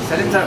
Salim sir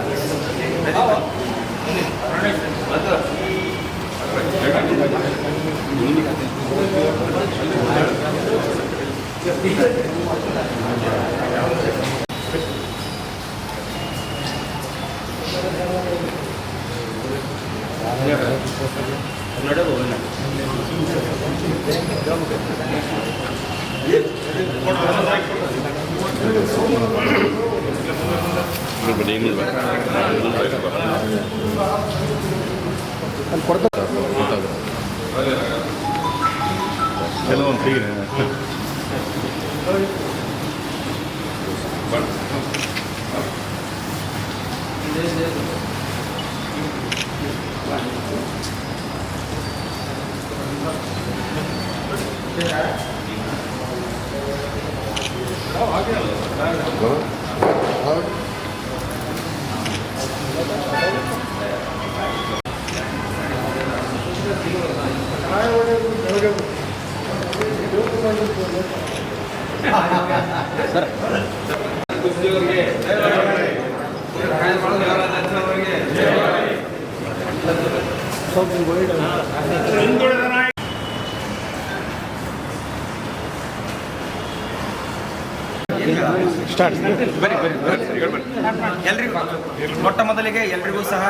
ಮೊಟ್ಟ ಮೊದಲಿಗೆ ಎಲ್ರಿಗೂ ಸಹ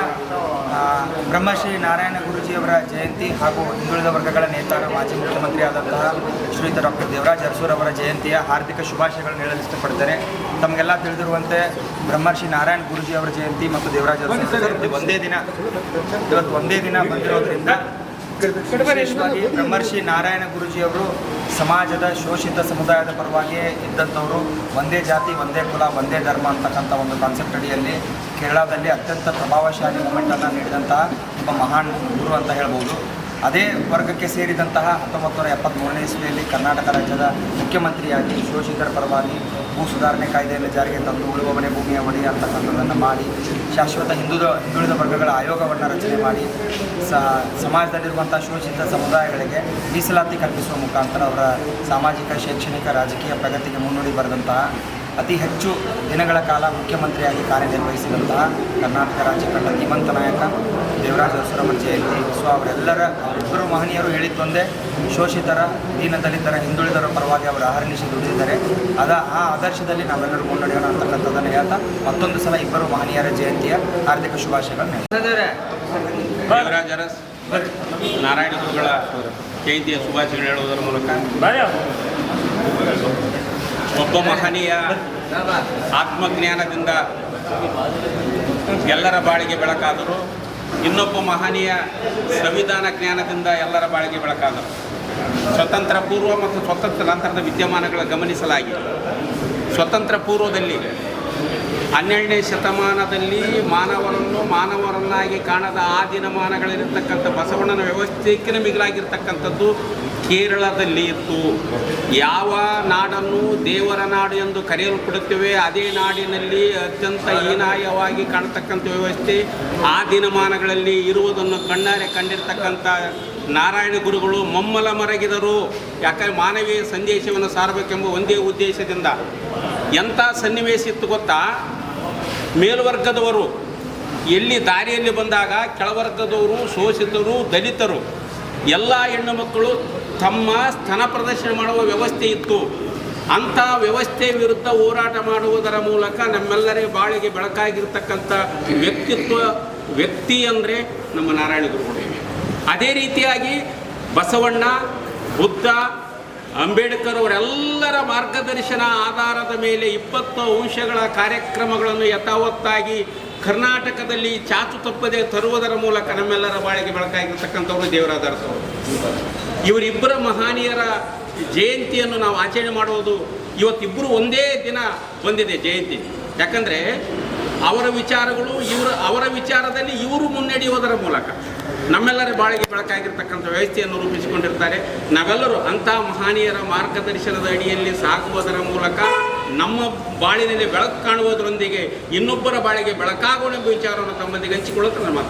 ಬ್ರಹ್ಮಶ್ರೀ ನಾರಾಯಣ ಗುರೂಜಿಯವರ ಜಯಂತಿ ಹಾಗೂ ಹಿಂದುಳಿದ ವರ್ಗಗಳ ನೇತಾರ ಮಾಜಿ ಮುಖ್ಯಮಂತ್ರಿ ಆದಂತಹ ಶ್ರೀಯುತ ಡಾಕ್ಟರ್ ದೇವರಾಜ್ ಅರಸೂರ್ ಅವರ ಜಯಂತಿಯ ಹಾರ್ದಿಕ ಶುಭಾಶಯಗಳನ್ನು ಹೇಳಲು ಇಷ್ಟಪಡ್ತಾರೆ. ತಮಗೆಲ್ಲ ತಿಳಿದಿರುವಂತೆ ಬ್ರಹ್ಮಶ್ರೀ ನಾರಾಯಣ ಗುರೂಜಿಯವರ ಜಯಂತಿ ಮತ್ತು ದೇವರಾಜ್ ಅರಸೂರ್ ಇವತ್ತು ಒಂದೇ ದಿನ ಬಂದಿರೋದ್ರಿಂದ ವಿಶೇಷವಾಗಿ ಬ್ರಹ್ಮರ್ಷಿ ನಾರಾಯಣ ಗುರೂಜಿಯವರು ಸಮಾಜದ ಶೋಷಿತ ಸಮುದಾಯದ ಪರವಾಗಿ ಇದ್ದಂಥವರು. ಒಂದೇ ಜಾತಿ ಒಂದೇ ಕುಲ ಒಂದೇ ಧರ್ಮ ಅಂತಕ್ಕಂಥ ಒಂದು ಕಾನ್ಸೆಪ್ಟ್ ಅಡಿಯಲ್ಲಿ ಕೇರಳದಲ್ಲಿ ಅತ್ಯಂತ ಪ್ರಭಾವಶಾಲಿ ಮೂಮೆಂಟನ್ನು ನೀಡಿದಂತಹ ಒಬ್ಬ ಮಹಾನ್ ಗುರು ಅಂತ ಹೇಳ್ಬೋದು. ಅದೇ ವರ್ಗಕ್ಕೆ ಸೇರಿದಂತಹ 1973ನೇ ಇಸ್ವಿಯಲ್ಲಿ ಕರ್ನಾಟಕ ರಾಜ್ಯದ ಮುಖ್ಯಮಂತ್ರಿಯಾಗಿ ಶೋಷಿತರ ಪರವಾಗಿ ಭೂ ಸುಧಾರಣೆ ಕಾಯ್ದೆಯನ್ನು ಜಾರಿಗೆ ತಂದು ಉಳುವವನೇ ಭೂಮಿಯ ಒಡೆಯ ಅಂತಕ್ಕಂಥದ್ದನ್ನು ಮಾಡಿ ಶಾಶ್ವತ ಹಿಂದುಳಿದ ವರ್ಗಗಳ ಆಯೋಗವನ್ನು ರಚನೆ ಮಾಡಿ ಸಮಾಜದಲ್ಲಿರುವಂಥ ಶೋಷಿತ ಸಮುದಾಯಗಳಿಗೆ ಮೀಸಲಾತಿ ಕಲ್ಪಿಸುವ ಮುಖಾಂತರ ಅವರ ಸಾಮಾಜಿಕ ಶೈಕ್ಷಣಿಕ ರಾಜಕೀಯ ಪ್ರಗತಿಗೆ ಮುನ್ನುಡಿ ಬರೆದಂತಹ ಅತಿ ಹೆಚ್ಚು ದಿನಗಳ ಕಾಲ ಮುಖ್ಯಮಂತ್ರಿಯಾಗಿ ಕಾರ್ಯನಿರ್ವಹಿಸಿದಂತಹ ಕರ್ನಾಟಕ ರಾಜ್ಯ ಕಂಡ ಧೀಮಂತ ನಾಯಕ ದೇವರಾಜ್ ಅರಸೂರ್ ಅವರ ಜಯಂತಿ. ಸೊ ಅವರಿಬ್ಬರು ಮಹನೀಯರು ಹೇಳಿದ್ದೊಂದೇ, ಶೋಷಿತರ ದೀನದಲಿತರ ಹಿಂದುಳಿದರ ಪರವಾಗಿ ಅವರು ಅಹರ್ನಿಶಿ ದುಡಿದಿದ್ದಾರೆ. ಆ ಆದರ್ಶದಲ್ಲಿ ನಾವೆಲ್ಲರೂ ಮುನ್ನಡೆಯೋಣ ಅಂತಕ್ಕಂಥದ್ದನ್ನು ಹೇಳ್ತಾ ಮತ್ತೊಂದು ಸಲ ಇಬ್ಬರು ಮಹನೀಯರ ಜಯಂತಿಯ ಹಾರ್ದಿಕ ಶುಭಾಶಯಗಳನ್ನು ದೇವರಾಜ್ ಅರಸ್ ನಾರಾಯಣ ಗುರುಗಳ ಜಯಂತಿಯ ಶುಭಾಶಯಗಳು ಹೇಳುವುದರ ಮೂಲಕ ಒಬ್ಬ ಮಹನೀಯ ಆತ್ಮಜ್ಞಾನದಿಂದ ಎಲ್ಲರ ಬಾಳಿಗೆ ಬೆಳಕಾದರು, ಇನ್ನೊಬ್ಬ ಮಹನೀಯ ಸಂವಿಧಾನ ಜ್ಞಾನದಿಂದ ಎಲ್ಲರ ಬಾಳಿಗೆ ಬೆಳಕಾದರು. ಸ್ವತಂತ್ರ ಪೂರ್ವ ಮತ್ತು ಸ್ವತಂತ್ರ ನಂತರದ ವಿದ್ಯಮಾನಗಳ ಗಮನಿಸಲಾಗಿ ಸ್ವತಂತ್ರ ಪೂರ್ವದಲ್ಲಿ 12ನೇ ಶತಮಾನದಲ್ಲಿ ಮಾನವರನ್ನಾಗಿ ಕಾಣದ ಆ ದಿನಮಾನಗಳಲ್ಲಿರ್ತಕ್ಕಂಥ ಬಸವಣ್ಣನ ವ್ಯವಸ್ಥೆಗೆ ಮಿಗಿಲಾಗಿರ್ತಕ್ಕಂಥದ್ದು ಕೇರಳದಲ್ಲಿ ಇತ್ತು. ಯಾವ ನಾಡನ್ನು ದೇವರ ನಾಡು ಎಂದು ಕರೆಯಲ್ಪಡುತ್ತೇವೆ ಅದೇ ನಾಡಿನಲ್ಲಿ ಅತ್ಯಂತ ಹೀನಾಯವಾಗಿ ಕಾಣತಕ್ಕಂಥ ವ್ಯವಸ್ಥೆ ಆ ದಿನಮಾನಗಳಲ್ಲಿ ಇರುವುದನ್ನು ಕಣ್ಣಾರೆ ಕಂಡಿರ್ತಕ್ಕಂಥ ನಾರಾಯಣ ಗುರುಗಳು ಮಮ್ಮಲ ಮರಗಿದರು. ಯಾಕಂದರೆ ಮಾನವೀಯ ಸಂದೇಶವನ್ನು ಸಾರಬೇಕೆಂಬ ಒಂದೇ ಉದ್ದೇಶದಿಂದ ಎಂಥ ಸನ್ನಿವೇಶ ಇತ್ತು ಗೊತ್ತಾ? ಮೇಲ್ವರ್ಗದವರು ಎಲ್ಲಿ ದಾರಿಯಲ್ಲಿ ಬಂದಾಗ ಕೆಳವರ್ಗದವರು, ಶೋಷಿತರು, ದಲಿತರು ಎಲ್ಲ ಹೆಣ್ಣು ಮಕ್ಕಳು ತಮ್ಮ ಸ್ತನ ಪ್ರದರ್ಶನ ಮಾಡುವ ವ್ಯವಸ್ಥೆ ಇತ್ತು. ಅಂಥ ವ್ಯವಸ್ಥೆ ವಿರುದ್ಧ ಹೋರಾಟ ಮಾಡುವುದರ ಮೂಲಕ ನಮ್ಮೆಲ್ಲರೇ ಬಾಳಿಗೆ ಬೆಳಕಾಗಿರ್ತಕ್ಕಂಥ ವ್ಯಕ್ತಿ ಅಂದರೆ ನಮ್ಮ ನಾರಾಯಣ ಗುರುಗಳು. ಅದೇ ರೀತಿಯಾಗಿ ಬಸವಣ್ಣ, ಬುದ್ಧ, ಅಂಬೇಡ್ಕರ್ ಅವರೆಲ್ಲರ ಮಾರ್ಗದರ್ಶನ ಆಧಾರದ ಮೇಲೆ 20 ಅಂಶಗಳ ಕಾರ್ಯಕ್ರಮಗಳನ್ನು ಯಥಾವತ್ತಾಗಿ ಕರ್ನಾಟಕದಲ್ಲಿ ಚಾಚು ತಪ್ಪದೆ ತರುವುದರ ಮೂಲಕ ನಮ್ಮೆಲ್ಲರ ಬಾಳಿಗೆ ಬೆಳಕಾಗಿರ್ತಕ್ಕಂಥವ್ರು ದೇವರಾಜ್ ಅರಸೂರ್. ಇವರಿಬ್ಬರ ಮಹನೀಯರ ಜಯಂತಿಯನ್ನು ನಾವು ಆಚರಣೆ ಮಾಡುವುದು ಇವತ್ತಿಬ್ಬರು ಒಂದೇ ದಿನ ಬಂದಿದೆ ಜಯಂತಿ. ಯಾಕಂದರೆ ಅವರ ವಿಚಾರಗಳು ಅವರ ವಿಚಾರದಲ್ಲಿ ಇವರು ಮುನ್ನಡೆಯುವುದರ ಮೂಲಕ ನಮ್ಮೆಲ್ಲರ ಬಾಳಿಗೆ ಬೆಳಕಾಗಿರ್ತಕ್ಕಂಥ ವ್ಯವಸ್ಥೆಯನ್ನು ರೂಪಿಸಿಕೊಂಡಿರ್ತಾರೆ. ನಾವೆಲ್ಲರೂ ಅಂಥ ಮಹನೀಯರ ಮಾರ್ಗದರ್ಶನದ ಅಡಿಯಲ್ಲಿ ಸಾಗುವುದರ ಮೂಲಕ ನಮ್ಮ ಬಾಳಿನಲ್ಲಿ ಬೆಳಕು ಕಾಣುವುದರೊಂದಿಗೆ ಇನ್ನೊಬ್ಬರ ಬಾಳಿಗೆ ಬೆಳಕಾಗುವ ವಿಚಾರವನ್ನು ತಮ್ಮೊಂದಿಗೆ ಹಂಚಿಕೊಳ್ಳುತ್ತೆ ನಮ್ಮ